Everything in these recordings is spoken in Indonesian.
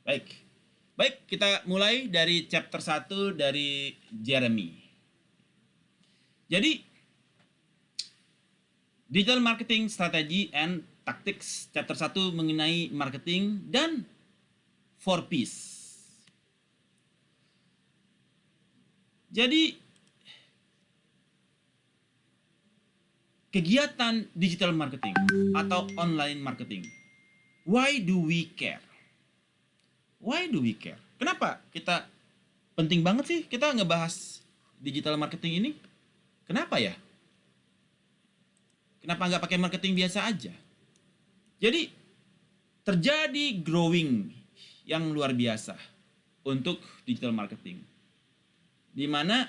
Baik. Baik, kita mulai dari chapter 1 dari Jeremy. Jadi, Digital Marketing Strategy and Tactics, chapter 1 mengenai marketing dan 4Ps. Jadi, kegiatan digital marketing atau online marketing. Why do we care? Why do we care? Kenapa kita penting banget sih kita ngebahas digital marketing ini? Kenapa ya? Kenapa nggak pakai marketing biasa aja? Jadi terjadi growing yang luar biasa untuk digital marketing, di mana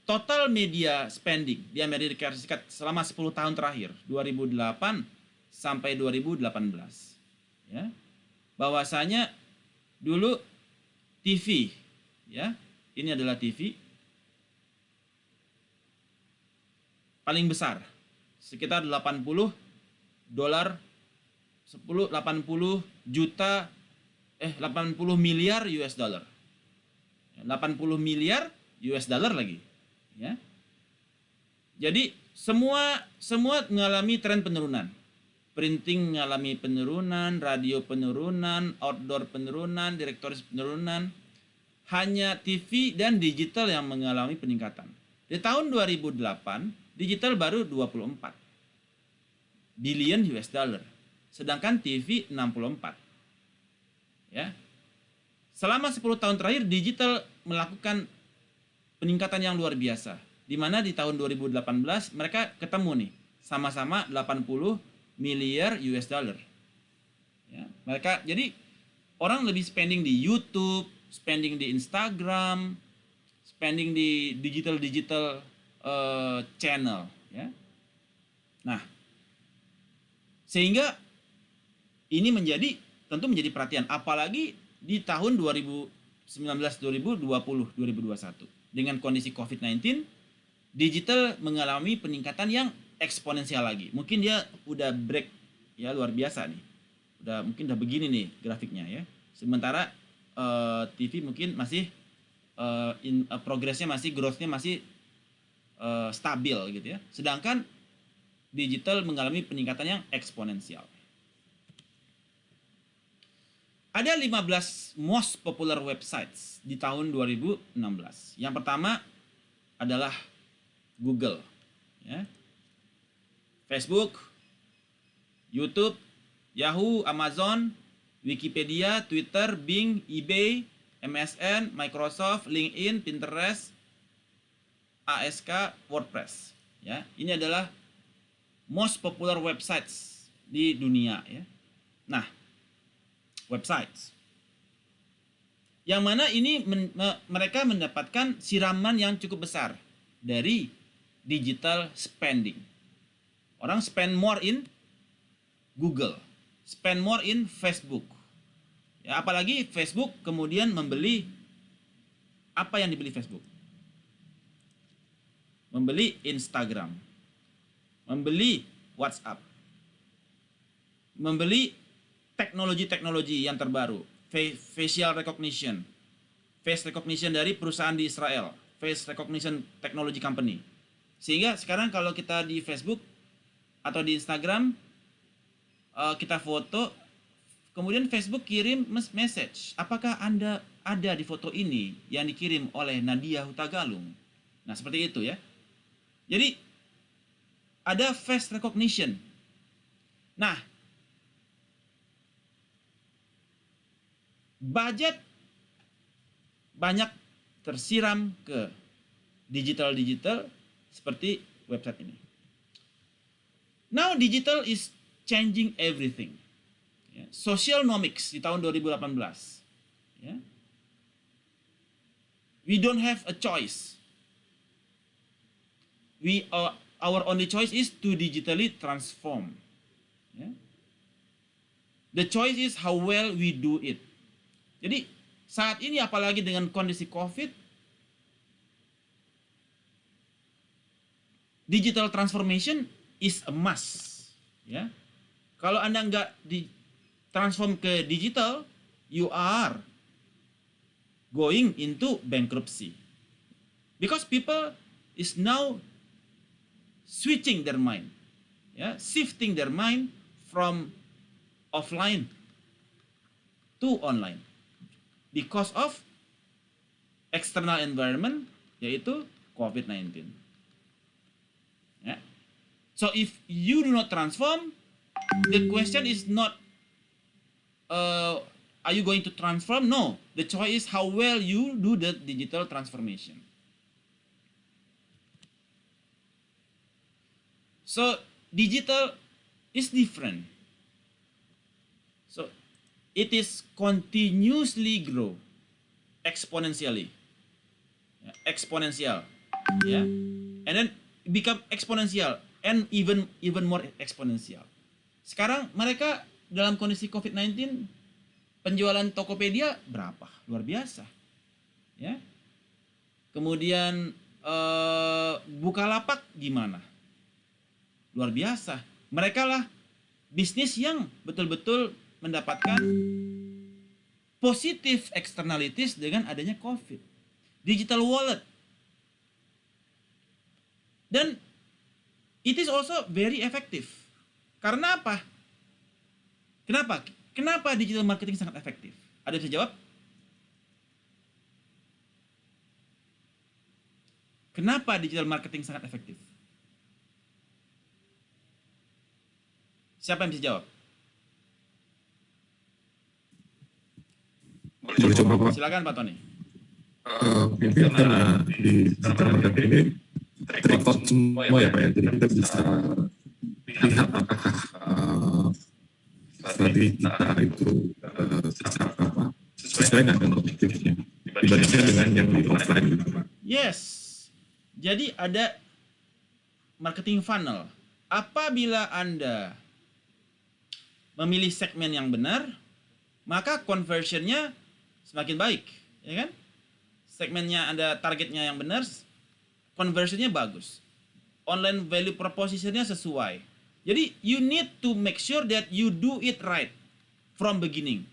total media spending di Amerika Serikat selama 10 tahun terakhir, 2008 sampai 2018, ya, bahwasanya dulu TV, ya, ini adalah TV paling besar, sekitar 80 dolar, 80 miliar US dollar, 80 miliar US dollar lagi, ya. Jadi semua mengalami tren penurunan. Printing mengalami penurunan, radio penurunan, outdoor penurunan, direktoris penurunan. Hanya TV dan digital yang mengalami peningkatan. Di tahun 2008, digital baru 24 billion US dollar. Sedangkan TV 64. Ya. Selama 10 tahun terakhir, digital melakukan peningkatan yang luar biasa. Di mana di tahun 2018 mereka ketemu nih, sama-sama 80 miliar US dollar. Ya, mereka jadi orang lebih spending di YouTube, spending di Instagram, spending di digital channel, ya. Nah, sehingga ini tentu menjadi perhatian, apalagi di tahun 2019, 2020, 2021 dengan kondisi COVID-19, digital mengalami peningkatan yang eksponensial lagi. Mungkin dia udah break, ya, luar biasa nih. Mungkin udah begini nih grafiknya, ya. Sementara TV mungkin masih progresnya masih, growth-nya masih stabil gitu, ya. Sedangkan digital mengalami peningkatan yang eksponensial. Ada 15 most popular websites di tahun 2016. Yang pertama adalah Google, ya. Facebook, YouTube, Yahoo, Amazon, Wikipedia, Twitter, Bing, eBay, MSN, Microsoft, LinkedIn, Pinterest, ASK, WordPress. Ya, ini adalah most popular websites di dunia, ya. Nah, websites yang mana ini mereka mendapatkan siraman yang cukup besar dari digital spending. Orang spend more in Google, spend more in Facebook. Ya, apalagi Facebook kemudian membeli, apa yang dibeli Facebook? Membeli Instagram, membeli WhatsApp, membeli teknologi-teknologi yang terbaru, facial recognition, face recognition dari perusahaan di Israel, face recognition technology company. Sehingga sekarang kalau kita di Facebook atau di Instagram, kita foto, kemudian Facebook kirim message, apakah Anda ada di foto ini yang dikirim oleh Nadia Hutagalung. Nah, seperti itu, ya. Jadi ada face recognition. Nah, budget banyak tersiram ke digital seperti website ini. Now digital is changing everything. Ya, Socialnomics di tahun 2018. Ya. We don't have a choice. Our only choice is to digitally transform. Ya. The choice is how well we do it. Jadi saat ini apalagi dengan kondisi COVID, digital transformation is a must, ya. Kalau Anda nggak transform ke digital, you are going into bankruptcy. Because people is now switching their mind, shifting their mind from offline to online because of external environment, yaitu COVID-19. Yeah. So if you do not transform, the question is not are you going to transform? No, the choice is how well you do the digital transformation. So digital is different. So it is continuously grow exponentially, exponential, and then become exponential and even more exponential. Sekarang mereka dalam kondisi COVID-19 penjualan Tokopedia berapa? Luar biasa, ya. Kemudian Bukalapak gimana? Luar biasa. Mereka lah bisnis yang betul-betul mendapatkan positif externalities dengan adanya COVID. Digital wallet. Dan it is also very effective. Karena apa? Kenapa digital marketing sangat efektif? Ada yang bisa jawab? Kenapa digital marketing sangat efektif? Siapa yang bisa jawab? Boleh coba, Pak. Silakan Pak Tony. Mungkin karena di digital marketing ini record semua ya Pak ya. Jadi kita bisa lihat apakah strategi kita itu sesuai dengan objektifnya dibandingkan dengan yang di offline gitu Pak. Yes. Jadi ada marketing funnel. Apabila Anda memilih segmen yang benar, maka conversionnya semakin baik, ya kan? Segmennya Anda targetnya yang benar, conversionnya bagus. Online value propositionnya sesuai. Jadi you need to make sure that you do it right from beginning.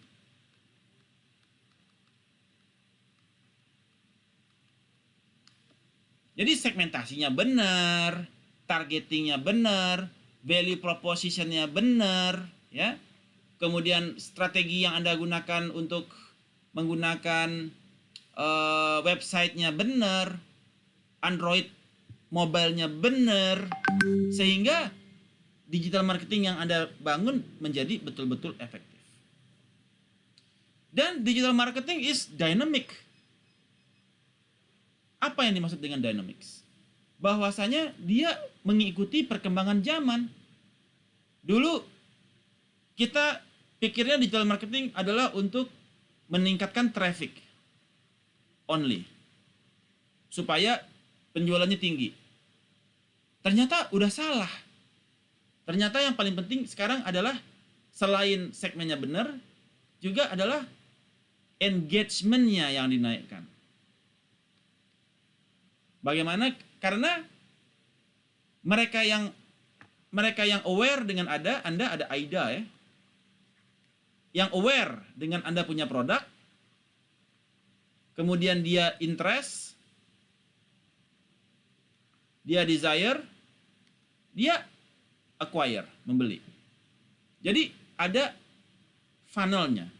Jadi segmentasinya benar, targetingnya benar, value propositionnya benar, ya. Kemudian strategi yang Anda gunakan untuk menggunakan websitenya benar, Android mobile-nya benar, sehingga digital marketing yang Anda bangun menjadi betul-betul efektif. Dan digital marketing is dynamic. Apa yang dimaksud dengan dynamics? Bahwasanya dia mengikuti perkembangan zaman. Dulu kita pikirnya digital marketing adalah untuk meningkatkan traffic only, supaya penjualannya tinggi. Ternyata udah salah. Ternyata yang paling penting sekarang adalah selain segmennya benar, juga adalah engagement-nya yang dinaikkan. Bagaimana? Karena mereka yang aware dengan Anda ada AIDA ya. Yang aware dengan Anda punya produk, kemudian dia interest, dia desire, dia acquire, membeli. Jadi ada funnelnya.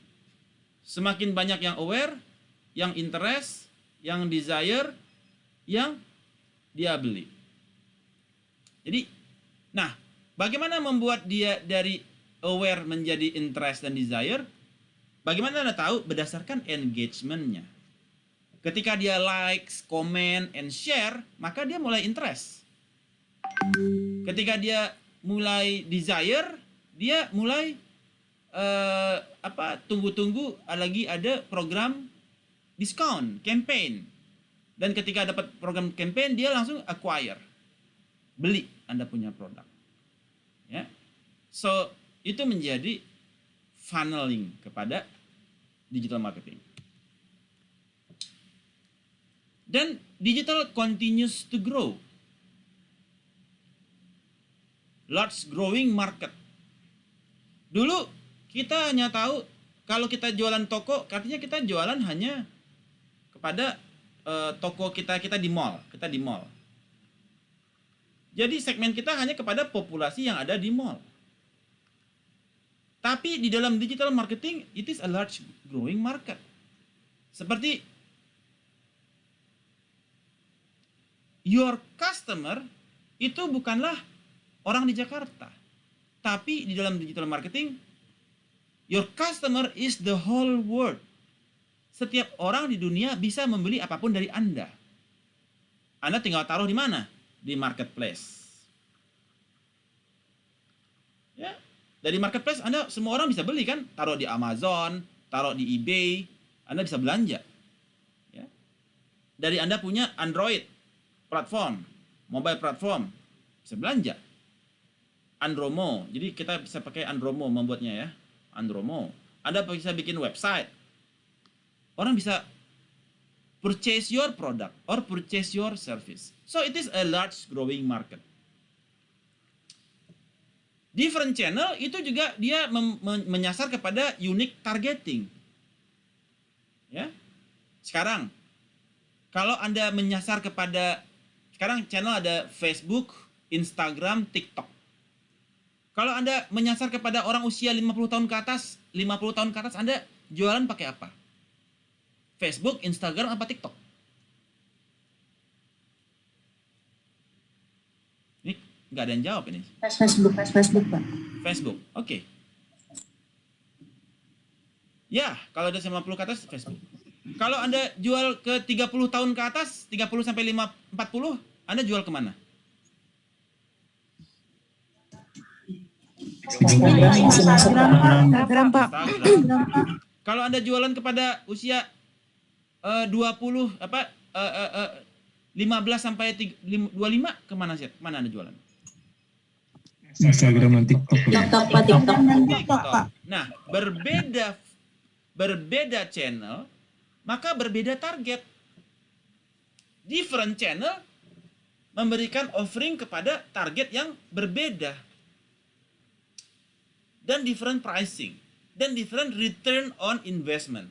Semakin banyak yang aware, yang interest, yang desire, yang dia beli. Jadi, nah, bagaimana membuat dia dari aware menjadi interest dan desire? Bagaimana Anda tahu? Berdasarkan engagement-nya. Ketika dia likes, comment, and share, maka dia mulai interest. Ketika dia mulai desire, dia mulai tunggu-tunggu lagi ada program diskon, campaign. Dan ketika dapat program campaign, dia langsung acquire, beli Anda punya produk. Ya, so itu menjadi funneling kepada digital marketing. Dan digital continues to grow. Large growing market. Dulu Kita hanya tahu kalau kita jualan toko, artinya kita jualan hanya kepada toko kita di mall, Jadi segmen kita hanya kepada populasi yang ada di mall. Tapi di dalam digital marketing, it is a large growing market. Seperti your customer itu bukanlah orang di Jakarta. Tapi di dalam digital marketing, your customer is the whole world. Setiap orang di dunia bisa membeli apapun dari Anda. Anda tinggal taruh di mana? Di marketplace. Ya, dari marketplace Anda semua orang bisa beli kan? Taruh di Amazon, taruh di eBay, Anda bisa belanja. Ya. Dari Anda punya Android platform, mobile platform, bisa belanja. Andromo, jadi kita bisa pakai Andromo membuatnya ya. Andromo. Anda bisa bikin website. Orang bisa purchase your product or purchase your service. So it is a large growing market. Different channel itu juga dia menyasar kepada unique targeting. Ya. Sekarang kalau Anda menyasar kepada, sekarang channel ada Facebook, Instagram, TikTok. Kalau Anda menyasar kepada orang usia 50 tahun ke atas, Anda jualan pakai apa? Facebook, Instagram, apa TikTok? Ini nggak ada yang jawab ini. Facebook, Pak. Facebook, oke. Ya, kalau ada 50 ke atas, Facebook. Kalau Anda jual ke 30 tahun ke atas, 30 sampai 40, Anda jual kemana? Instagram, Pak. Kalau Anda jualan kepada usia 15 sampai 25, kemana sih? Mana Anda jualan? Instagram dan TikTok. TikTok, Pak. Nah, berbeda channel, maka berbeda target. Different channel memberikan offering kepada target yang berbeda. Dan different pricing. Dan different return on investment.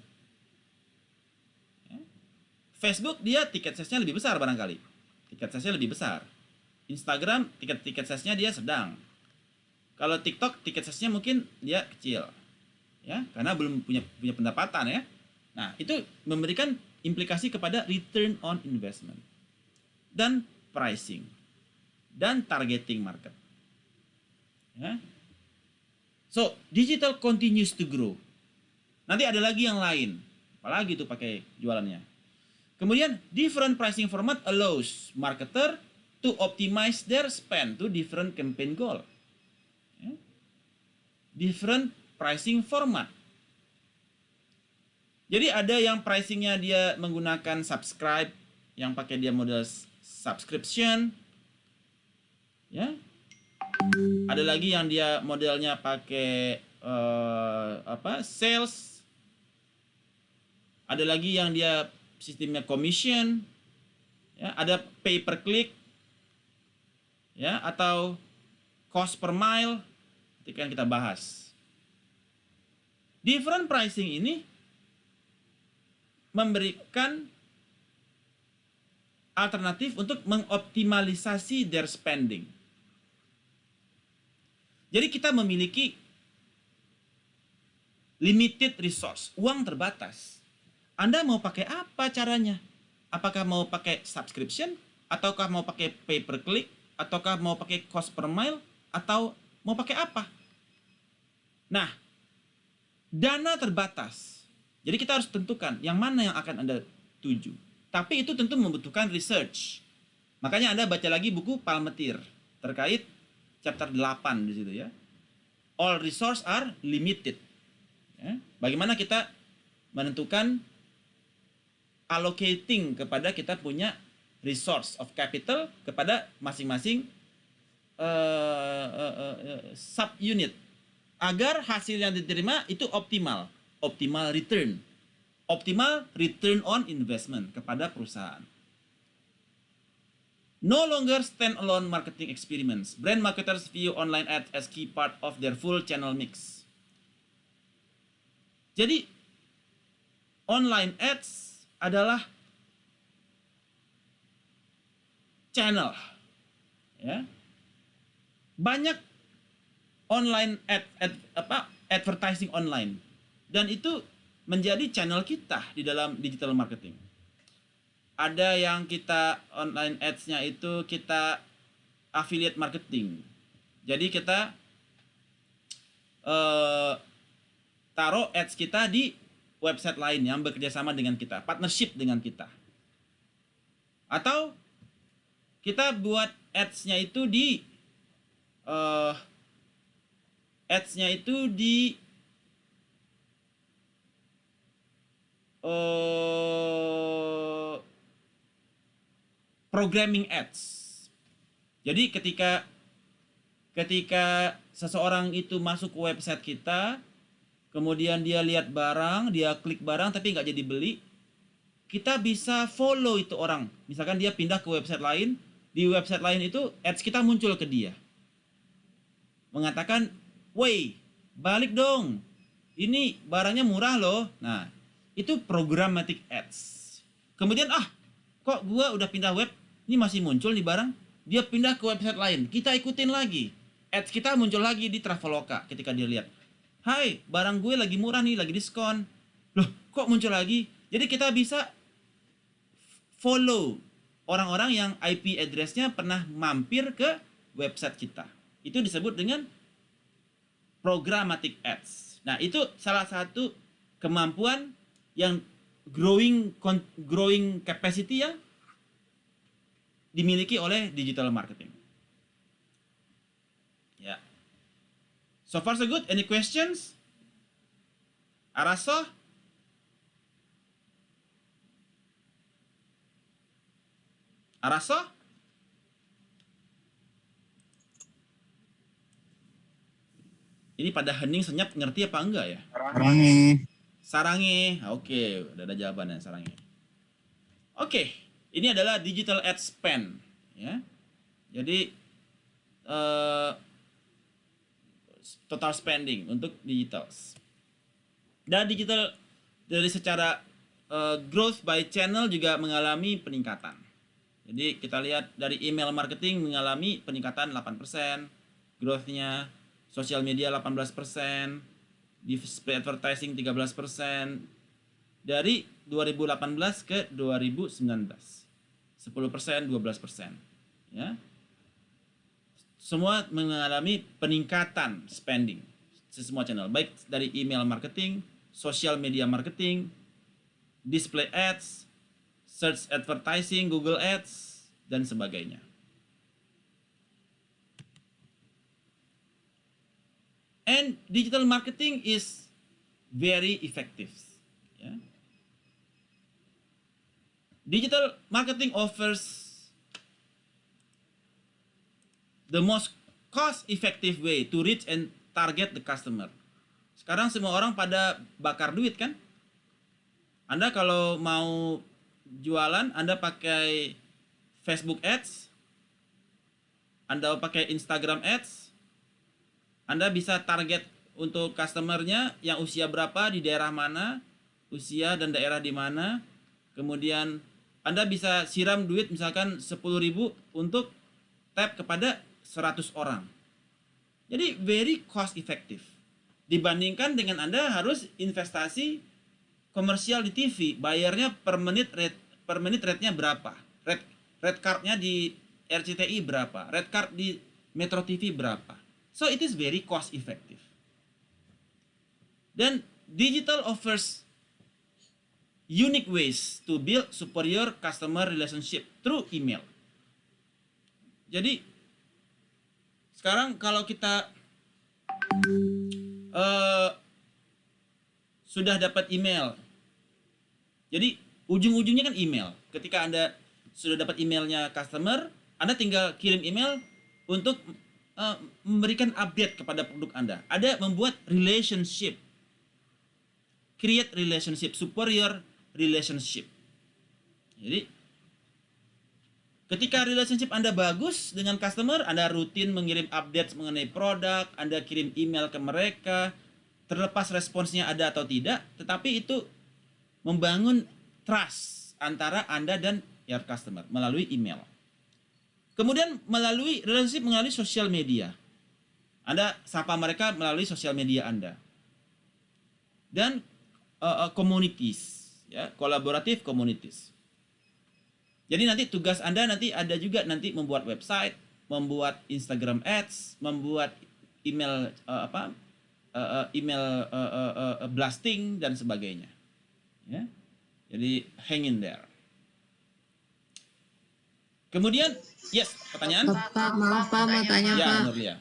Facebook dia tiket size-nya lebih besar barangkali. Tiket size-nya lebih besar. Instagram tiket size-nya dia sedang. Kalau TikTok tiket size-nya mungkin dia kecil. Ya, karena belum punya pendapatan ya. Nah, itu memberikan implikasi kepada return on investment dan pricing dan targeting market. Ya. So, digital continues to grow. Nanti ada lagi yang lain. Apalagi itu pakai jualannya. Kemudian, different pricing format allows marketer to optimize their spend to different campaign goal. Ya. Different pricing format. Jadi ada yang pricingnya dia menggunakan subscribe, yang pakai dia model subscription. Ya. Ada lagi yang dia modelnya pakai sales. Ada lagi yang dia sistemnya commission, ya, ada pay per click, ya, atau cost per mile, ketika kita bahas. Different pricing ini memberikan alternatif untuk mengoptimalisasi their spending. Jadi kita memiliki limited resource, uang terbatas. Anda mau pakai apa caranya? Apakah mau pakai subscription? Ataukah mau pakai pay per click? Ataukah mau pakai cost per mile? Atau mau pakai apa? Nah, dana terbatas. Jadi kita harus tentukan yang mana yang akan Anda tuju. Tapi itu tentu membutuhkan research. Makanya Anda baca lagi buku Palmetir terkait chapter 8 di situ ya. All resource are limited. Ya. Bagaimana kita menentukan allocating kepada kita punya resource of capital kepada masing-masing subunit agar hasil yang diterima itu optimal return on investment kepada perusahaan. No longer stand-alone marketing experiments. Brand marketers view online ads as key part of their full channel mix. Jadi online ads adalah channel, ya. Banyak online advertising online, dan itu menjadi channel kita di dalam digital marketing. Ada yang kita online ads-nya itu kita affiliate marketing. Jadi kita taruh ads kita di website lain yang bekerja sama dengan kita, partnership dengan kita. Atau kita buat ads-nya itu di programming ads. Jadi ketika seseorang itu masuk ke website kita, kemudian dia lihat barang, dia klik barang tapi nggak jadi beli, kita bisa follow itu orang. Misalkan dia pindah ke website lain, di website lain itu ads kita muncul ke dia, mengatakan, "Woi, balik dong, ini barangnya murah loh." Nah, itu programmatic ads. Kemudian, kok gua udah pindah web, ini masih muncul di barang, dia pindah ke website lain, kita ikutin lagi, ads kita muncul lagi di Traveloka. Ketika dia lihat, "Hai, barang gue lagi murah nih, lagi diskon." Loh, kok muncul lagi? Jadi kita bisa follow orang-orang yang IP address-nya pernah mampir ke website kita. Itu disebut dengan programmatic ads. Nah, itu salah satu kemampuan yang growing capacity yang dimiliki oleh digital marketing. Ya. So far so good. Any questions? Araso? Araso? Ini pada hening senyap, ngerti apa enggak ya? Sarangi. Oke, udah ada jawabannya, sarangi. Oke, ini adalah digital ad spend, ya. Jadi total spending untuk digital. Dan digital dari secara growth by channel juga mengalami peningkatan. Jadi kita lihat dari email marketing mengalami peningkatan 8%, growth-nya, sosial media 18%, display advertising 13%, dari 2018 ke 2019. 10%, 12%. Ya. Semua mengalami peningkatan spending semua channel, baik dari email marketing, social media marketing, display ads, search advertising, Google Ads, dan sebagainya. And digital marketing is very effective. Yeah. Digital marketing offers the most cost-effective way to reach and target the customer. Sekarang semua orang pada bakar duit kan? Anda kalau mau jualan, Anda pakai Facebook Ads, Anda pakai Instagram Ads, Anda bisa target untuk customernya yang usia berapa, di daerah mana, usia dan daerah di mana. Kemudian Anda bisa siram duit misalkan 10.000 untuk tap kepada 100 orang. Jadi very cost effective. Dibandingkan dengan Anda harus investasi komersial di TV, bayarnya per menit rate-nya berapa? Red card-nya di RCTI berapa? Red card di Metro TV berapa? So it is very cost effective. Dan digital offers unique ways to build superior customer relationship through email. Jadi sekarang kalau kita sudah dapat email, jadi ujung-ujungnya kan email. Ketika Anda sudah dapat emailnya customer, Anda tinggal kirim email untuk memberikan update kepada produk Anda. Ada membuat relationship, create relationship, superior relationship. Jadi ketika relationship Anda bagus dengan customer, Anda rutin mengirim update mengenai produk, Anda kirim email ke mereka, terlepas responsnya ada atau tidak, tetapi itu membangun trust antara Anda dan your customer melalui email. Kemudian melalui relationship melalui sosial media. Anda sapa mereka melalui sosial media Anda. Dan communities, ya, kolaboratif communities. Jadi nanti tugas Anda nanti ada juga nanti membuat website, membuat Instagram ads, membuat email blasting dan sebagainya. Ya. Jadi hang in there. Kemudian, yes, pertanyaan? Pak, maaf Pak, mau tanya Ya, Pak. Nurlia.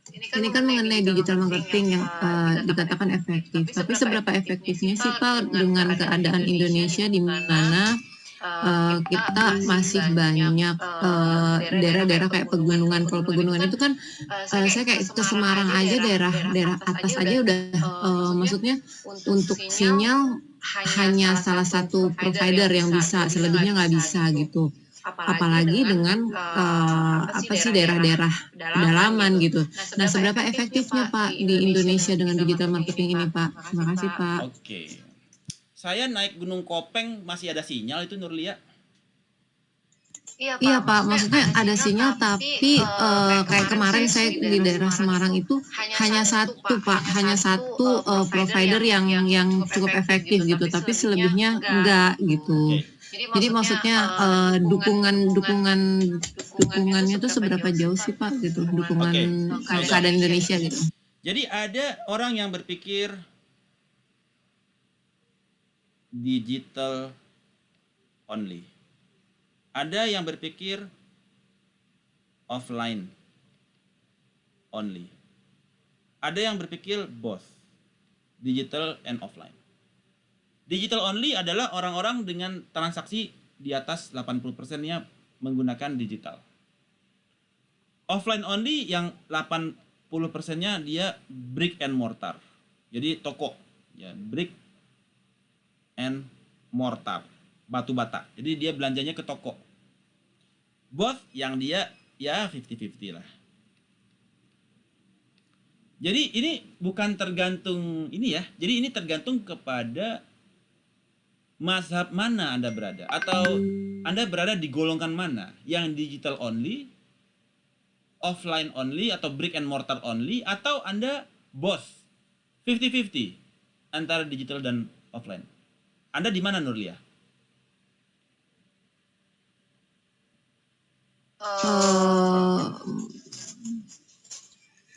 Ini kan mengenai digital marketing yang dikatakan efektif. Tapi seberapa efektifnya sih Pak dengan keadaan Indonesia di mana kita masih banyak daerah-daerah kayak pegunungan. Kalau pegunungan itu kan saya kayak ke Semarang aja, daerah atas aja udah maksudnya untuk sinyal hanya salah satu provider yang bisa, selebihnya nggak bisa gitu. Apalagi dengan daerah-daerah pedalaman gitu. Nah, seberapa efektifnya Pak di Indonesia dengan digital marketing ini Pak? Terima kasih Pak. Oke. Saya naik Gunung Kopeng masih ada sinyal itu, Nurlia? Iya Pak, maksudnya ada sinyal tapi kayak kemarin saya di daerah Semarang itu hanya satu Pak, hanya satu provider yang cukup efektif gitu, tapi selebihnya enggak gitu. Jadi maksudnya dukungannya tuh seberapa jauh sih Pak gitu, dukungan keadaan Indonesia gitu. Jadi ada orang yang berpikir digital only. Ada yang berpikir offline only. Ada yang berpikir both, digital and offline. Digital only adalah orang-orang dengan transaksi di atas 80%-nya menggunakan digital. Offline only yang 80%-nya dia brick and mortar. Jadi toko, ya, brick and mortar, batu bata. Jadi dia belanjanya ke toko. Both yang dia ya 50-50 lah. Jadi ini bukan tergantung ini ya. Jadi ini tergantung kepada mazhab mana Anda berada, atau Anda berada di golongan mana, yang digital only, offline only, atau brick and mortar only, atau Anda both 50-50 antara digital dan offline. Anda di mana, Nurlia?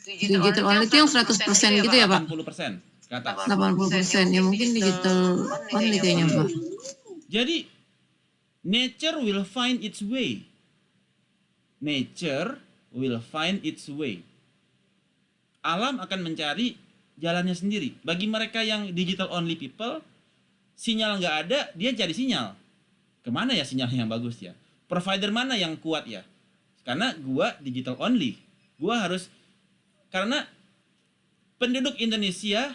Digital only itu yang 100% gitu ya Pak? 80% ke atas. 80% ya mungkin digital only kayaknya Pak. Jadi nature will find its way. Nature will find its way. Alam akan mencari jalannya sendiri. Bagi mereka yang digital only people, sinyal nggak ada, dia cari sinyal. Kemana ya sinyal yang bagus ya? Provider mana yang kuat ya? Karena gua digital only. Gua harus, karena penduduk Indonesia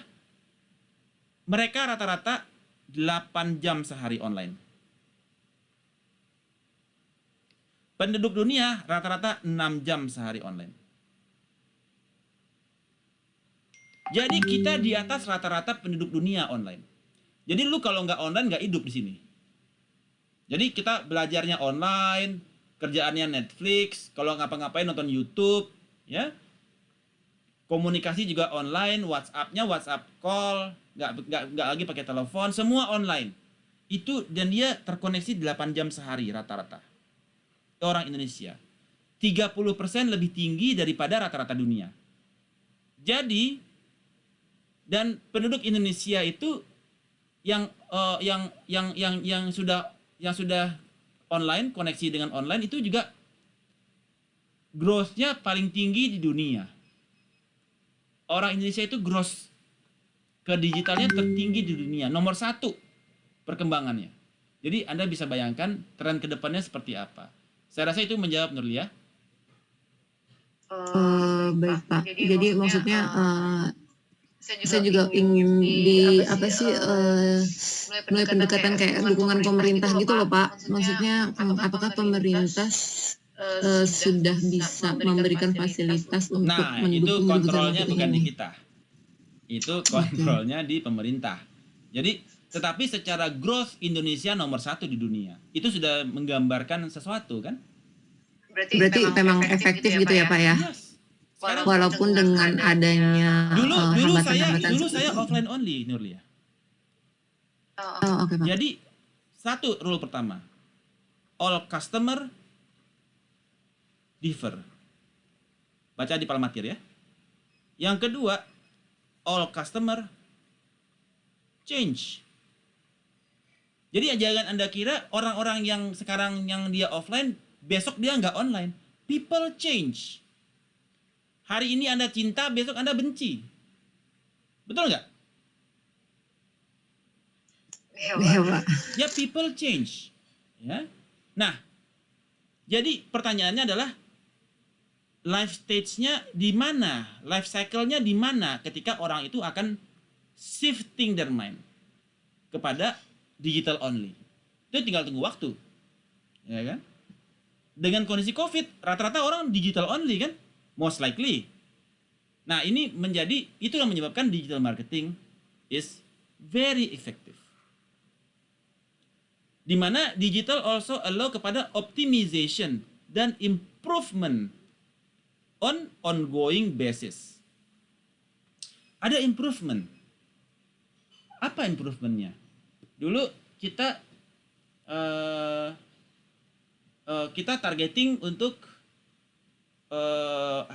mereka rata-rata 8 jam sehari online. Penduduk dunia rata-rata 6 jam sehari online. Jadi kita di atas rata-rata penduduk dunia online. Jadi lu kalau nggak online nggak hidup di sini. Jadi kita belajarnya online, kerjaannya Netflix, kalau ngapa-ngapain nonton YouTube, ya. Komunikasi juga online, WhatsApp-nya WhatsApp call, nggak lagi pakai telepon, semua online. Itu, dan dia terkoneksi 8 jam sehari rata-rata. Orang Indonesia 30% lebih tinggi daripada rata-rata dunia. Jadi, dan penduduk Indonesia itu yang sudah online, koneksi dengan online itu juga growth-nya paling tinggi di dunia. Orang Indonesia itu growth ke digitalnya tertinggi di dunia, nomor 1 perkembangannya. Jadi Anda bisa bayangkan tren ke depannya seperti apa. Saya rasa itu menjawab, Nurlia. Baik Pak. Jadi maksudnya saya juga ingin mulai pendekatan kayak dukungan pemerintah gitu loh Pak. Maksudnya apakah pemerintah sudah bisa memberikan fasilitas untuk Nah, itu mendukung kontrolnya bukan di kita. Itu kontrolnya di pemerintah. Jadi, tetapi secara growth Indonesia nomor 1 di dunia. Itu sudah menggambarkan sesuatu kan? Berarti memang efektif gitu ya Pak ya? Yes. Sekarang, Walaupun dengan adanya dulu hambatan-hambatan saya offline only, Nurlia. Oh, oke Pak. Jadi satu rule pertama, all customer differ. Baca di Palmatir ya. Yang kedua, all customer change. Jadi jangan Anda kira orang-orang yang sekarang yang dia offline, besok dia nggak online. People change. Hari ini Anda cinta, besok Anda benci. Betul nggak? Iya Pak. Ya, people change. Ya. Nah, jadi pertanyaannya adalah life stage-nya di mana? Life cycle-nya di mana ketika orang itu akan shifting their mind kepada digital only. Itu tinggal tunggu waktu. Ya kan? Dengan kondisi Covid, rata-rata orang digital only kan? Most likely. Nah, ini itu yang menyebabkan digital marketing is very effective. Di mana digital also allow kepada optimization dan improvement on ongoing basis. Ada improvement. Apa improvementnya? Dulu kita targeting untuk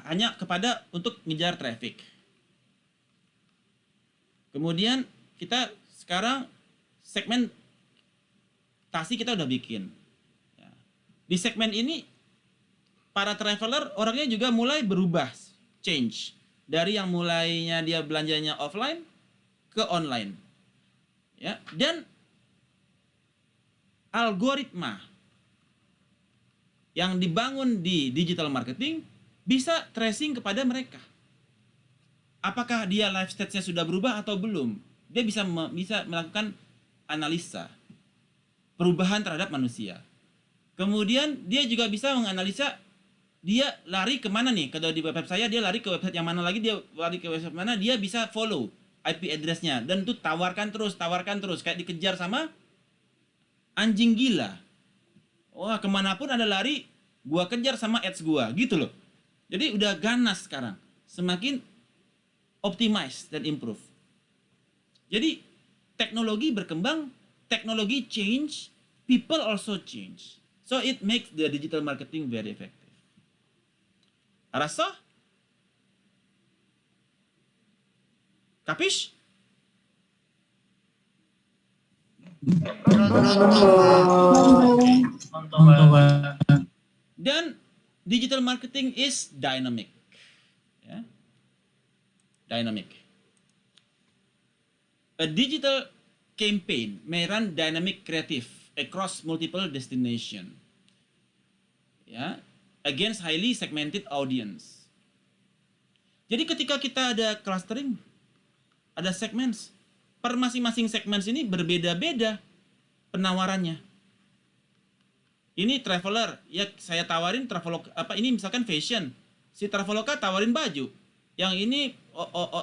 hanya kepada untuk ngejar traffic. Kemudian kita sekarang segmentasi kita udah bikin. Di segmen ini para traveler orangnya juga mulai berubah, change dari yang mulainya dia belanjanya offline ke online. Ya, dan algoritma yang dibangun di digital marketing bisa tracing kepada mereka. Apakah dia life stage-nya sudah berubah atau belum? Dia bisa melakukan analisa perubahan terhadap manusia. Kemudian dia juga bisa menganalisa dia lari kemana nih. Kalau di website saya dia lari ke website yang mana lagi, dia lari ke website mana, dia bisa follow IP address-nya. Dan itu tawarkan terus. Kayak dikejar sama anjing gila. Wah, kemanapun Anda lari, gua kejar sama ads gua, gitu loh. Jadi udah ganas sekarang. Semakin optimize dan improve. Jadi teknologi berkembang, teknologi change, people also change. So it makes the digital marketing very effective. Rasa? Kapish? Dan digital marketing is dynamic. Ya. Dynamic. A digital campaign may run dynamic creative across multiple destination. Ya, against highly segmented audience. Jadi ketika kita ada clustering, ada segments, per masing-masing segments ini berbeda-beda penawarannya. Ini traveler, ya saya tawarin Traveloka, ini misalkan fashion, si Traveloka tawarin baju, yang ini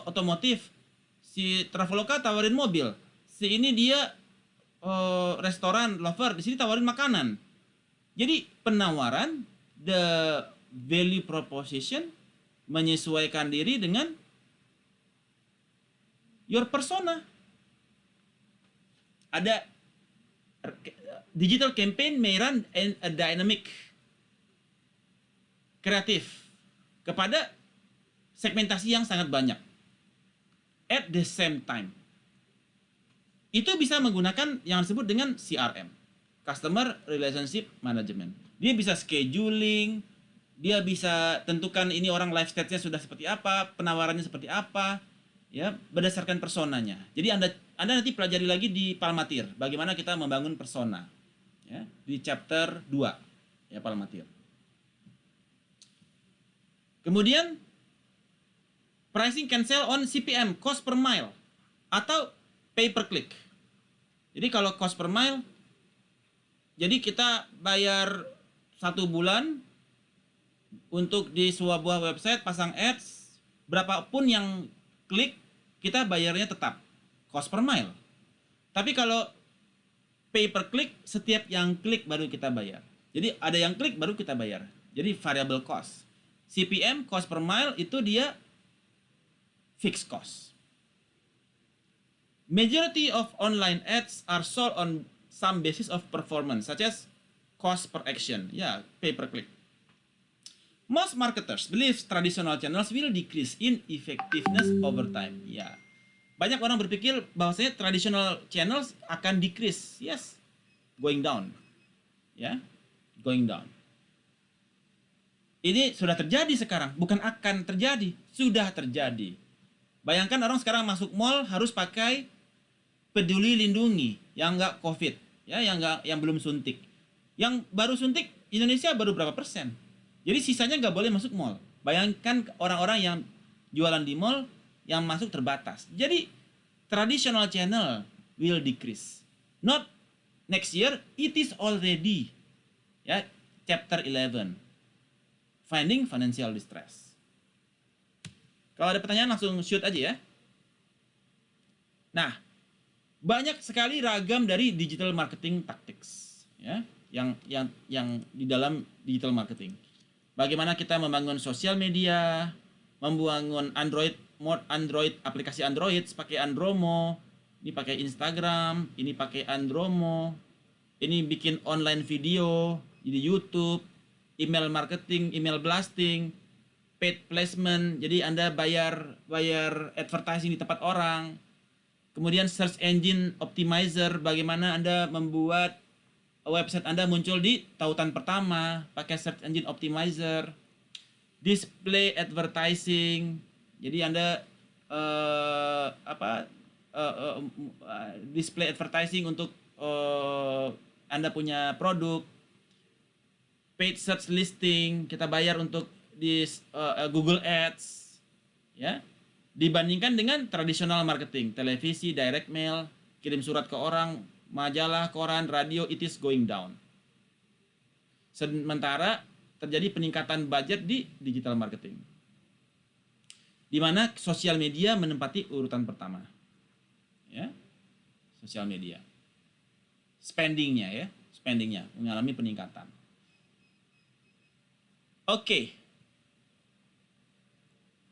otomotif, si Traveloka tawarin mobil, si ini dia restoran lover, di sini tawarin makanan. Jadi penawaran, the value proposition menyesuaikan diri dengan your persona. Ada digital campaign may run a dynamic kreatif kepada segmentasi yang sangat banyak at the same time. Itu bisa menggunakan yang disebut dengan CRM, Customer Relationship Management. Dia bisa scheduling, dia bisa tentukan ini orang life stage-nya sudah seperti apa, penawarannya seperti apa, ya, berdasarkan personanya. Jadi Anda nanti pelajari lagi di Palmatir bagaimana kita membangun persona, ya, di chapter 2 ya, Palmatir. Kemudian pricing can sell on CPM, cost per mile, atau pay per click. Jadi kalau cost per mile, jadi kita bayar 1 bulan untuk di sebuah website pasang ads, berapapun yang klik, kita bayarnya tetap cost per mile. Tapi kalau pay per click, setiap yang klik baru kita bayar. Jadi ada yang klik baru kita bayar. Jadi variable cost. CPM, cost per mile, itu dia fixed cost. Majority of online ads are sold on some basis of performance, such as cost per action, pay per click. Most marketers believe traditional channels will decrease in effectiveness over time. Banyak orang berpikir bahwasanya traditional channels akan decrease, going down, going down. Ini sudah terjadi sekarang, bukan akan terjadi, sudah terjadi. Bayangkan orang sekarang masuk mall harus pakai peduli lindungi yang nggak COVID, yang belum suntik. Yang baru suntik Indonesia baru berapa persen? Jadi sisanya nggak boleh masuk mall. Bayangkan orang-orang yang jualan di mall yang masuk terbatas. Jadi traditional channel will decrease. Not next year, it is already. Chapter 11. Finding financial distress. Kalau ada pertanyaan langsung shoot aja ya. Nah, banyak sekali ragam dari digital marketing tactics, yang di dalam digital marketing. Bagaimana kita membangun sosial media, membangun aplikasi Android pakai Andromo, ini pakai Instagram, ini pakai Andromo, ini bikin online video di YouTube, email marketing, email blasting, paid placement, jadi Anda bayar advertising di tempat orang. Kemudian search engine optimizer, bagaimana Anda membuat website Anda muncul di tautan pertama pakai search engine optimizer. Display advertising, jadi Anda display advertising untuk Anda punya produk. Paid search listing, kita bayar untuk di Google Ads, dibandingkan dengan tradisional marketing, televisi, direct mail, kirim surat ke orang, majalah, koran, radio, it is going down. Sementara terjadi peningkatan budget di digital marketing, di mana sosial media menempati urutan pertama, sosial media, spendingnya mengalami peningkatan. Oke.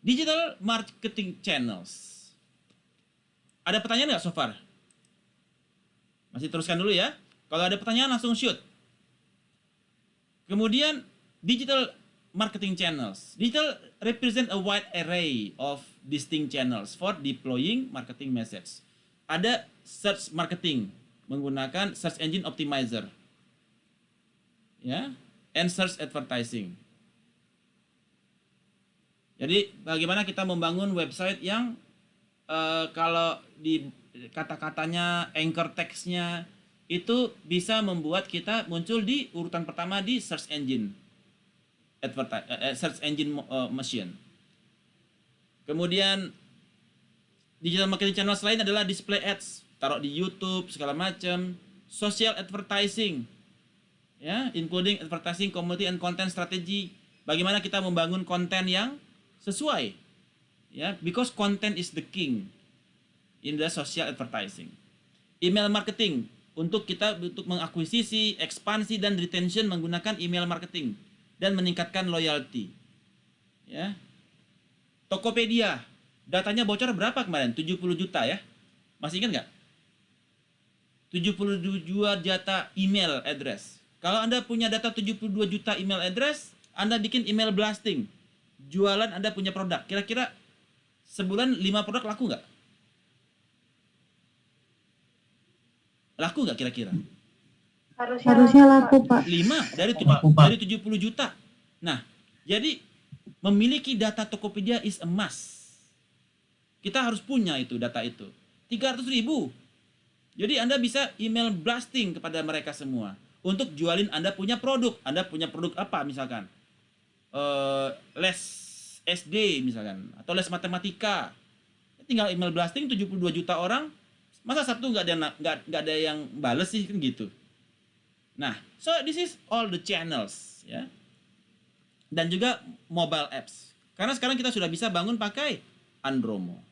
Digital marketing channels. Ada pertanyaan nggak so far? Masih teruskan dulu ya. Kalau ada pertanyaan langsung shoot. Kemudian digital marketing channels. Digital represent a wide array of distinct channels for deploying marketing message. Ada search marketing menggunakan search engine optimizer, and search advertising. Jadi bagaimana kita membangun website yang kalau di kata-katanya, anchor text-nya itu bisa membuat kita muncul di urutan pertama di search engine machine. Kemudian digital marketing channel lain adalah display ads, taruh di YouTube segala macam, social advertising, including advertising, community and content strategy. Bagaimana kita membangun konten yang sesuai, because content is the king in the social advertising. Email marketing untuk mengakuisisi, ekspansi dan retention menggunakan email marketing dan meningkatkan loyalty. Tokopedia, datanya bocor berapa kemarin? 70 juta ya. Masih ingat nggak? 72 juta email address. Kalau Anda punya data 72 juta email address, Anda bikin email blasting. Jualan Anda punya produk, kira-kira sebulan 5 produk laku nggak? Laku nggak kira-kira? Harusnya laku, Pak. 5 dari 70 juta. Nah, jadi memiliki data Tokopedia is a must. Kita harus punya itu data itu. 300.000. Jadi Anda bisa email blasting kepada mereka semua untuk jualin Anda punya produk. Anda punya produk apa misalkan? Les SD misalkan, atau les matematika, tinggal email blasting 72 juta orang, masa Sabtu nggak ada yang bales sih, kan gitu. Nah, so this is all the channels, dan juga mobile apps, karena sekarang kita sudah bisa bangun pakai Andromo.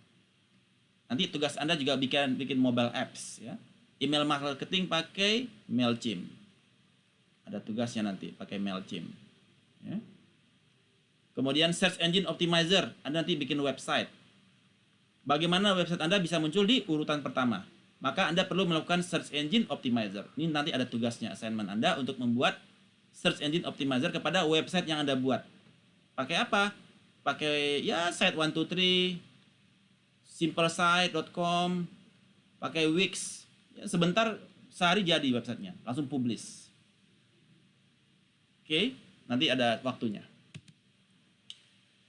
Nanti tugas Anda juga bikin mobile apps ya. Email marketing pakai Mailchimp. Ada tugasnya nanti pakai Mailchimp. Ya. Kemudian search engine optimizer, Anda nanti bikin website. Bagaimana website Anda bisa muncul di urutan pertama? Maka Anda perlu melakukan search engine optimizer. Ini nanti ada tugasnya, assignment Anda untuk membuat search engine optimizer kepada website yang Anda buat. Pakai apa? Pakai ya site 123, simplesite.com, pakai Wix. Ya, sebentar sehari jadi websitenya, langsung publish. Oke, nanti ada waktunya.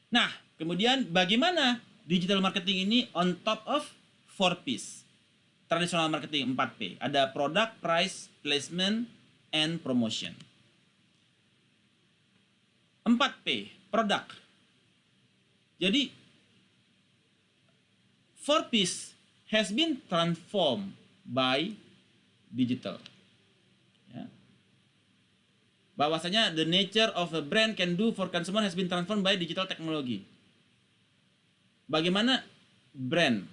Nah, kemudian bagaimana digital marketing ini on top of 4Ps? Traditional marketing 4P. Ada product, price, placement, and promotion. 4P, product. Jadi 4Ps has been transformed by digital. Ya. Bahwasanya the nature of a brand can do for consumer has been transformed by digital technology. Bagaimana brand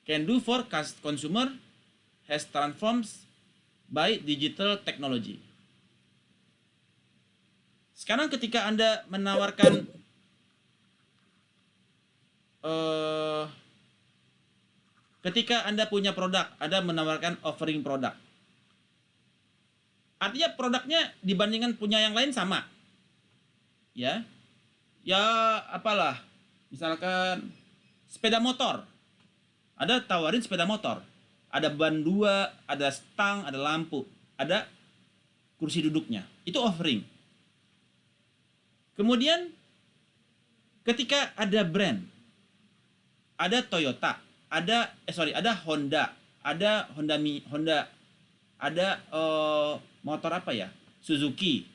can do for consumer has transformed by digital technology. Sekarang ketika Anda menawarkan ketika Anda punya produk, Anda menawarkan offering produk. Artinya produknya dibandingkan punya yang lain sama. Ya. Ya apalah. Misalkan sepeda motor. Ada tawarin sepeda motor. Ada ban 2, ada stang, ada lampu, ada kursi duduknya. Itu offering. Kemudian ketika ada brand, ada Toyota, ada Honda, ada ada motor apa ya? Suzuki.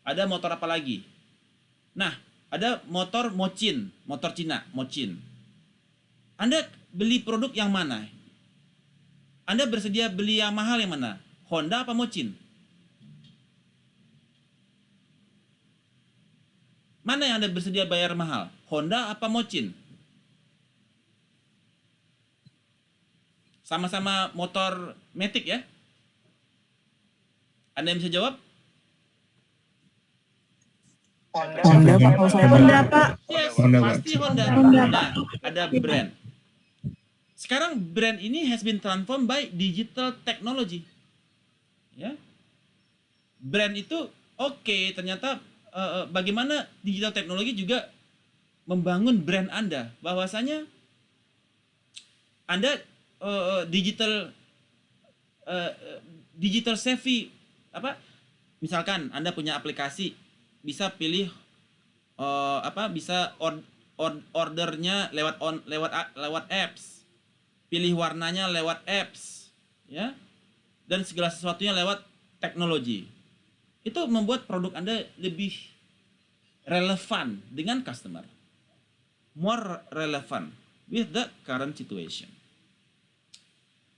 Ada motor apa lagi? Nah, ada motor Mochin, motor Cina, Mochin. Anda beli produk yang mana? Anda bersedia beli yang mahal yang mana? Honda apa Mochin? Mana yang Anda bersedia bayar mahal? Honda apa Mochin? Sama-sama motor Matic ya? Anda yang bisa jawab? Honda, Pak. Kalau saya Honda, Pak. Yes, Honda, Pak. pasti Honda. Honda, Nah, ada brand. Sekarang brand ini has been transformed by digital technology. Ya. Brand itu oke, ternyata bagaimana digital teknologi juga membangun brand Anda, bahwasanya Anda digital savvy, apa? Misalkan Anda punya aplikasi, bisa pilih bisa ordernya lewat apps, pilih warnanya lewat apps, ya, dan segala sesuatunya lewat teknologi. Itu membuat produk Anda lebih relevan dengan customer, more relevant with the current situation.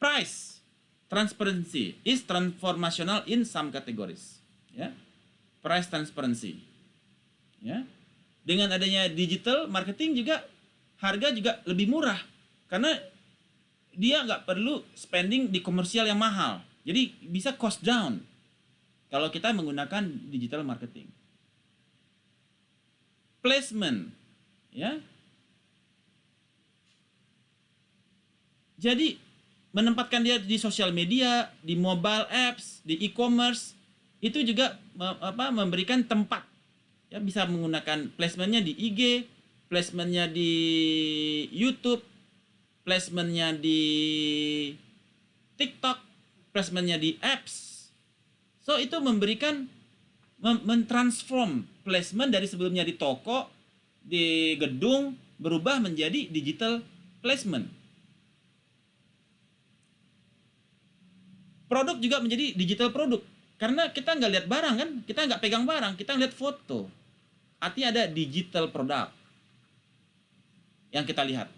Price transparency is transformational in some categories. Ya, price transparency. Ya, dengan adanya digital marketing juga harga juga lebih murah karena dia nggak perlu spending di komersial yang mahal. Jadi bisa cost down kalau kita menggunakan digital marketing. Placement, ya. Jadi menempatkan dia di sosial media, di mobile apps, di e-commerce, itu juga memberikan tempat. Ya, bisa menggunakan placementnya di IG, placementnya di YouTube, placementnya di TikTok, placementnya di apps. So itu memberikan mentransform placement dari sebelumnya di toko, di gedung, berubah menjadi digital placement. Produk juga menjadi digital produk. Karena kita nggak lihat barang kan, kita nggak pegang barang, kita lihat foto. Artinya ada digital produk yang kita lihat.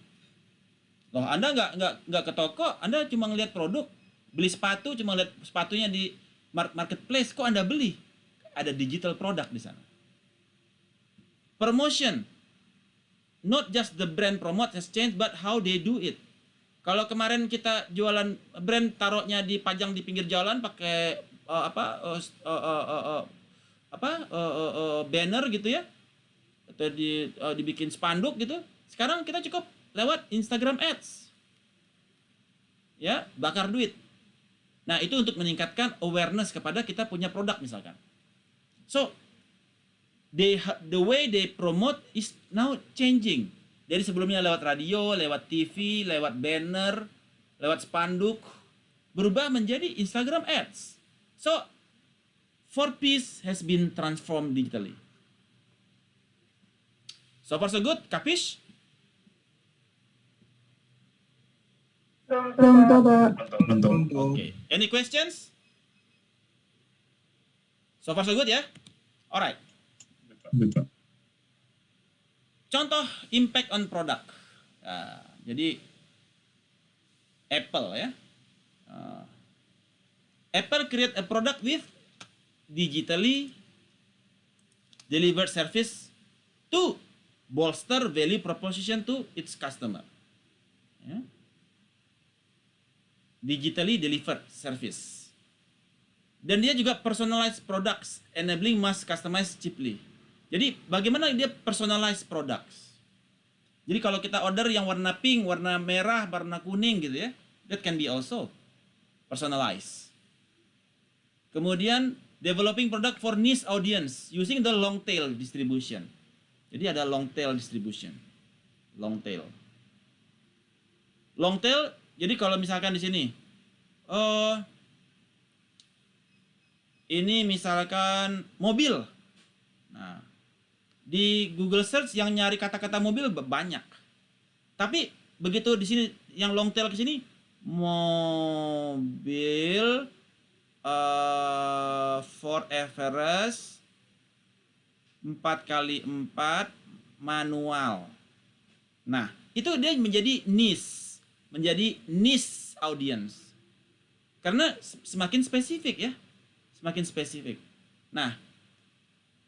Loh, Anda nggak ke toko, Anda cuma ngelihat produk, beli sepatu, cuma lihat sepatunya di marketplace, kok Anda beli? Ada digital product di sana. Promotion, not just the brand promote has changed, but how they do it. Kalau kemarin kita jualan brand taruhnya dipajang di pinggir jalan pakai banner gitu ya, atau dibikin spanduk gitu. Sekarang kita cukup lewat Instagram Ads, ya, bakar duit. Nah, itu untuk meningkatkan awareness kepada kita punya produk misalkan. So, the way they promote is now changing. Dari sebelumnya lewat radio, lewat TV, lewat banner, lewat spanduk, berubah menjadi Instagram Ads. So, 4Ps has been transformed digitally. So far so good, kapish? Belum tahu, Pak. Okay. Any questions? So far so good ya? Alright. Contoh impact on product. Nah, jadi Apple ya. Apple create a product with digitally delivered service to bolster value proposition to its customer. Ya. Digitally delivered service. Dan dia juga personalized products, enabling mass customized cheaply. Jadi bagaimana dia personalized products? Jadi kalau kita order yang warna pink, warna merah, warna kuning gitu ya, that can be also personalized. Kemudian developing product for niche audience using the long tail distribution. Jadi ada long tail distribution. Long tail. Long tail, jadi kalau misalkan di sini ini misalkan mobil. Nah, di Google Search yang nyari kata-kata mobil banyak. Tapi begitu di sini yang long tail ke sini mobil Ford Everest 4x4 manual. Nah, itu dia menjadi niche audience. Karena semakin spesifik ya. Semakin spesifik. Nah,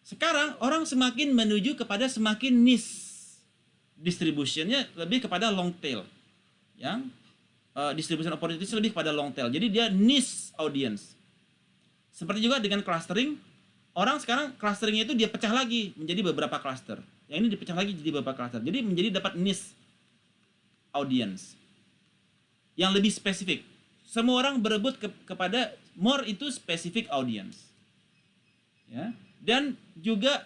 sekarang orang semakin menuju kepada semakin niche. Distributionnya lebih kepada long tail. Yang distribution opportunities lebih kepada long tail. Jadi dia niche audience. Seperti juga dengan clustering. Orang sekarang clusteringnya itu dia pecah lagi menjadi beberapa cluster. Yang ini dipecah lagi jadi beberapa cluster. Jadi menjadi dapat niche audience. Yang lebih spesifik. Semua orang berebut kepada more itu specific audience. Ya. Dan juga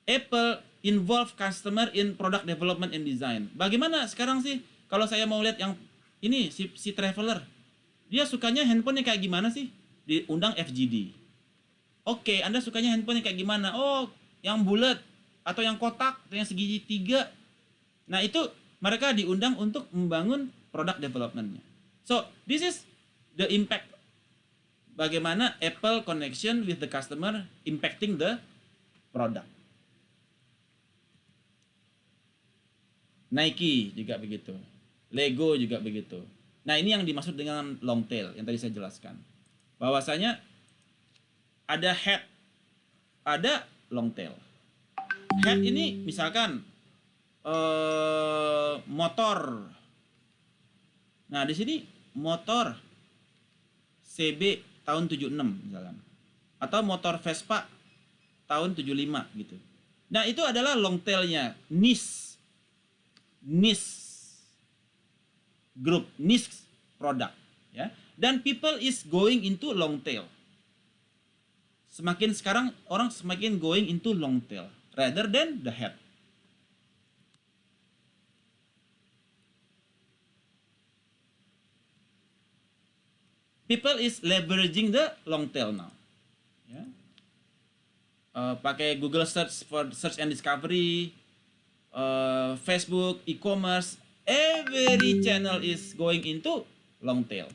Apple involve customer in product development and design. Bagaimana sekarang sih kalau saya mau lihat yang ini si traveler, dia sukanya handphone kayak gimana sih? Diundang FGD. Oke, Anda sukanya handphone kayak gimana? Oh, yang bulat atau yang kotak atau yang segitiga. Nah, itu mereka diundang untuk membangun product development-nya. So, this is the impact. Bagaimana Apple connection with the customer impacting the product. Nike juga begitu. Lego juga begitu. Nah, ini yang dimaksud dengan long tail yang tadi saya jelaskan. Bahwasanya ada head, ada long tail. Head ini misalkan motor. Nah, di sini motor CB tahun 76 misalkan. Atau motor Vespa tahun 75 gitu. Nah, itu adalah long tail-nya, niche group, niche product, ya. Dan people is going into long tail. Semakin sekarang orang semakin going into long tail rather than the head. People is leveraging the long tail now. Ya. Pakai Google Search for search and discovery, Facebook, e-commerce, every channel is going into long tail.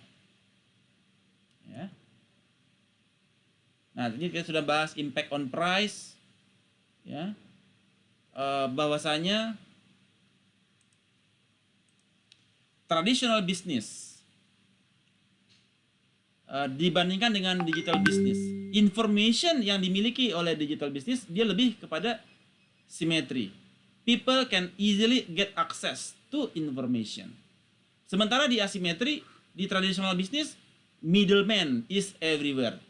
Ya. Nah, ini kita sudah bahas impact on price, ya. Bahwasanya traditional business dibandingkan dengan digital business, information yang dimiliki oleh digital business dia lebih kepada simetri. People can easily get access to information. Sementara di asimetri, di traditional bisnis, middleman is everywhere.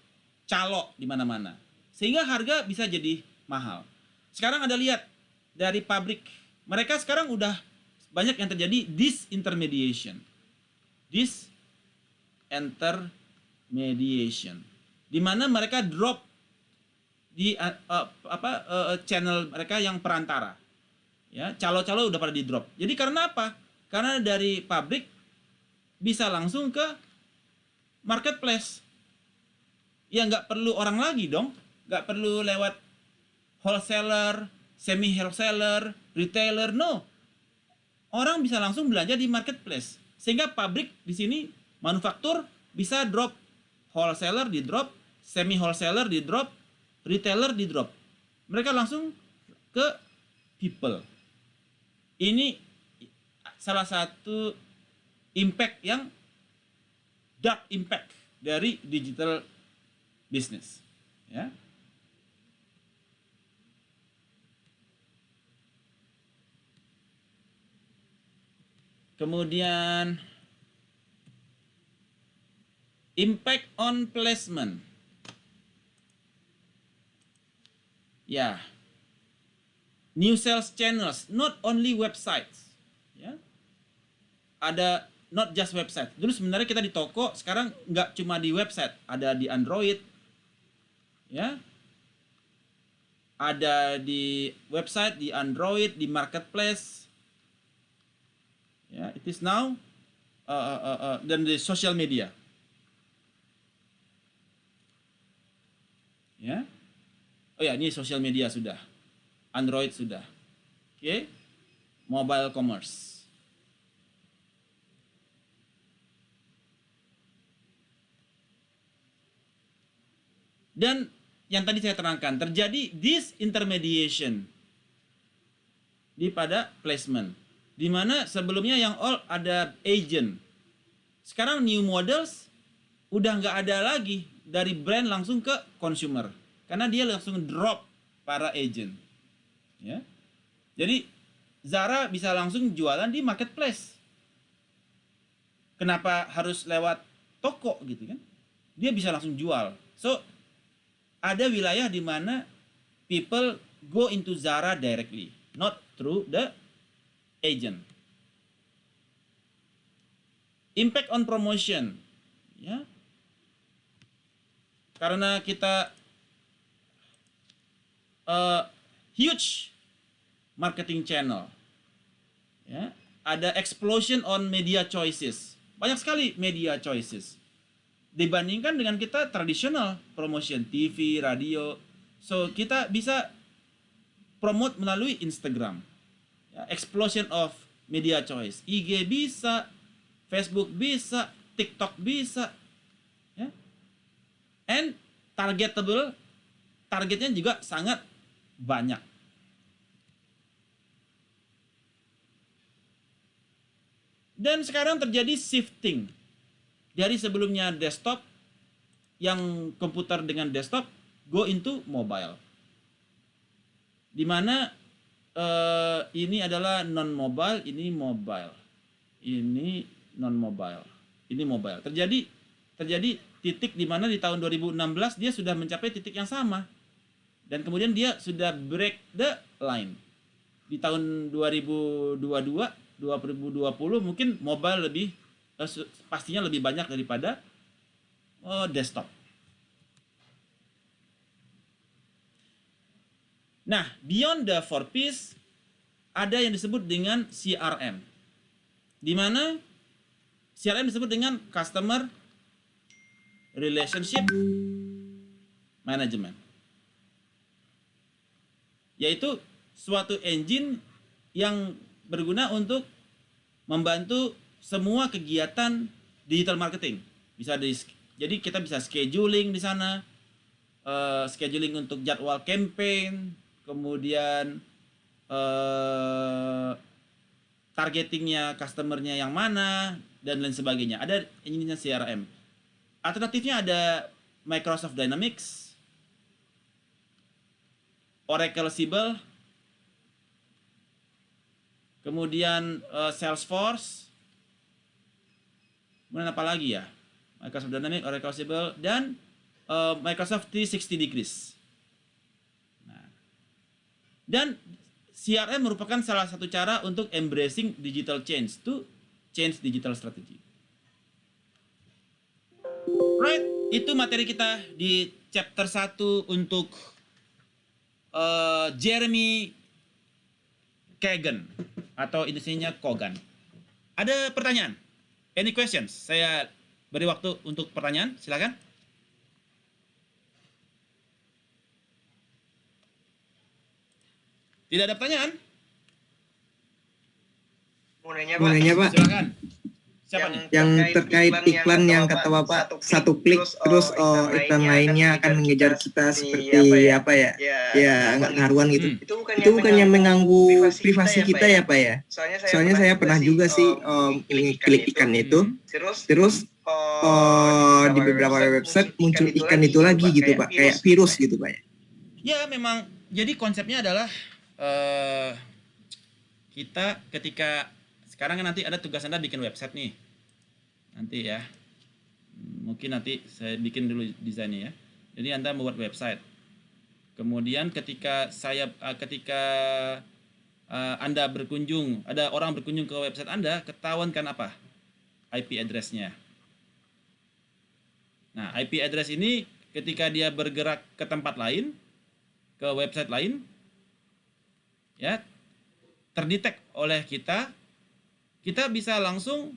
Calo di mana-mana. Sehingga harga bisa jadi mahal. Sekarang Anda lihat dari pabrik, mereka sekarang udah banyak yang terjadi disintermediation. Disintermediation. Di mana mereka drop di channel mereka yang perantara. Ya, calo-calo udah pada di drop. Jadi karena apa? Karena dari pabrik bisa langsung ke marketplace. Ya nggak perlu orang lagi dong. Nggak perlu lewat wholesaler, semi wholesaler, retailer, no. Orang bisa langsung belanja di marketplace. Sehingga pabrik di sini manufaktur bisa drop, wholesaler di drop, semi wholesaler di drop, retailer di drop. Mereka langsung ke people. Ini salah satu impact yang dark impact dari digital business, ya. Kemudian impact on placement. Ya. New sales channels, not only websites. Ya. Ada not just website. Dulu sebenarnya kita di toko, sekarang nggak cuma di website, ada di Android, ya, ada di website, di Android, di marketplace, ya, it is now, dan di social media, ya. Oh ya, ini social media sudah, Android sudah, oke, mobile commerce. Dan yang tadi saya terangkan, terjadi disintermediation di pada placement. Di mana sebelumnya yang all ada agent. Sekarang new models udah nggak ada lagi dari brand langsung ke consumer. Karena dia langsung drop para agent. Ya. Jadi Zara bisa langsung jualan di marketplace. Kenapa harus lewat toko gitu kan? Dia bisa langsung jual. So, ada wilayah di mana people go into Zara directly, not through the agent. Impact on promotion, ya. Karena kita huge marketing channel, ya. Ada explosion on media choices. Banyak sekali media choices. Dibandingkan dengan kita tradisional promotion TV, radio, so kita bisa promote melalui Instagram, ya, explosion of media choice, IG bisa, Facebook bisa, TikTok bisa, ya, and targetable, targetnya juga sangat banyak. Dan sekarang terjadi shifting. Dari sebelumnya desktop, yang komputer dengan desktop, go into mobile. Dimana ini adalah non-mobile, ini mobile. Ini non-mobile, ini mobile. Terjadi titik di mana di tahun 2016 dia sudah mencapai titik yang sama. Dan kemudian dia sudah break the line. Di tahun 2022, 2020 mungkin mobile pastinya lebih banyak daripada desktop. Nah, beyond the 4Ps ada yang disebut dengan CRM. Di mana CRM disebut dengan Customer Relationship Management. Yaitu suatu engine yang berguna untuk membantu semua kegiatan digital marketing. Jadi kita bisa scheduling di sana, scheduling untuk jadwal campaign, kemudian targetingnya customernya yang mana, dan lain sebagainya. Ada engine CRM. Alternatifnya ada Microsoft Dynamics, Oracle Siebel, kemudian Salesforce, Kemudian apa lagi ya? Microsoft Dynamics, Oracle Siebel, dan Microsoft 360 Degrees. Nah, dan CRM merupakan salah satu cara untuk embracing digital change to change digital strategy. Right, itu materi kita di chapter 1 untuk Jeremy Kagan atau inisialnya Kogan. Ada pertanyaan? Any questions? Saya beri waktu untuk pertanyaan, silakan. Tidak ada pertanyaan? Mau nanya, Pak. Silakan. Siapa nih? Yang terkait iklan yang kata Bapak satu klik terus iklan lainnya akan mengejar kita seperti apa ya? Ya nggak karuan gitu. Itu bukannya mengganggu privasi kita ya Pak ya? Soalnya saya pernah juga sih klik iklan itu, terus di beberapa website muncul iklan itu lagi gitu Pak, kayak virus gitu Pak ya? Ya memang. Jadi konsepnya adalah kita ketika sekarang kan nanti ada tugas Anda bikin website nih. Nanti ya. Mungkin nanti saya bikin dulu desainnya ya. Jadi Anda membuat website. Kemudian ketika Anda berkunjung, ada orang berkunjung ke website Anda, ketahuan kan apa? IP address-nya. Nah, IP address ini ketika dia bergerak ke tempat lain, ke website lain, ya, terdetek oleh kita bisa langsung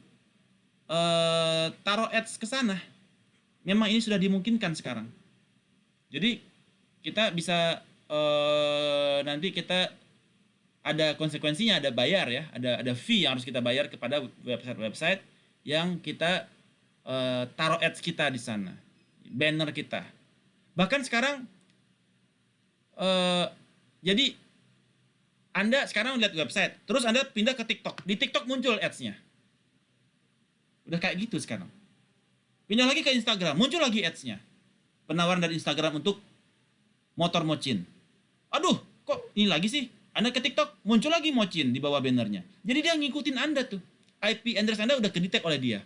taruh ads ke sana. Memang ini sudah dimungkinkan sekarang. Jadi kita bisa nanti kita ada konsekuensinya, ada bayar ya, ada fee yang harus kita bayar kepada website yang kita taruh ads kita di sana, banner kita. Bahkan sekarang jadi Anda sekarang lihat website, terus Anda pindah ke TikTok. Di TikTok muncul ads-nya. Udah kayak gitu sekarang. Pindah lagi ke Instagram, muncul lagi ads-nya. Penawaran dari Instagram untuk motor Mocin. Aduh, kok ini lagi sih? Anda ke TikTok, muncul lagi Mocin di bawah bannernya. Jadi dia ngikutin Anda tuh. IP address Anda udah kedetek oleh dia.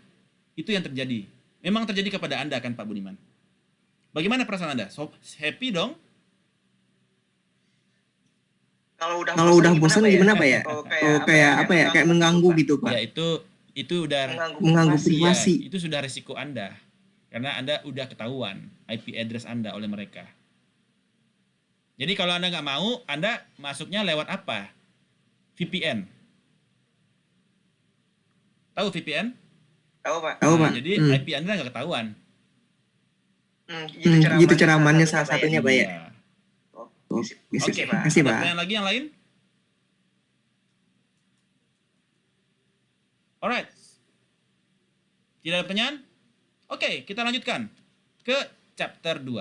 Itu yang terjadi. Memang terjadi kepada Anda kan Pak Budiman? Bagaimana perasaan Anda? So, happy dong? Kalau udah bosan gimana Pak ya? Kayak apa ya? Kayak mengganggu gitu Pak. Ya itu udah mengganggu privasi. Ya, itu sudah risiko Anda. Karena Anda udah ketahuan IP address Anda oleh mereka. Jadi kalau Anda nggak mau, Anda masuknya lewat apa? VPN. Tahu VPN? Tahu Pak. Jadi IP Anda nggak ketahuan. Gitu cara amannya salah satunya Pak ya? Iya. Oke, Pak. Kasih Pak. Pertanyaan lagi yang lain? Alright. Tidak ada pertanyaan? Oke, kita lanjutkan ke chapter 2.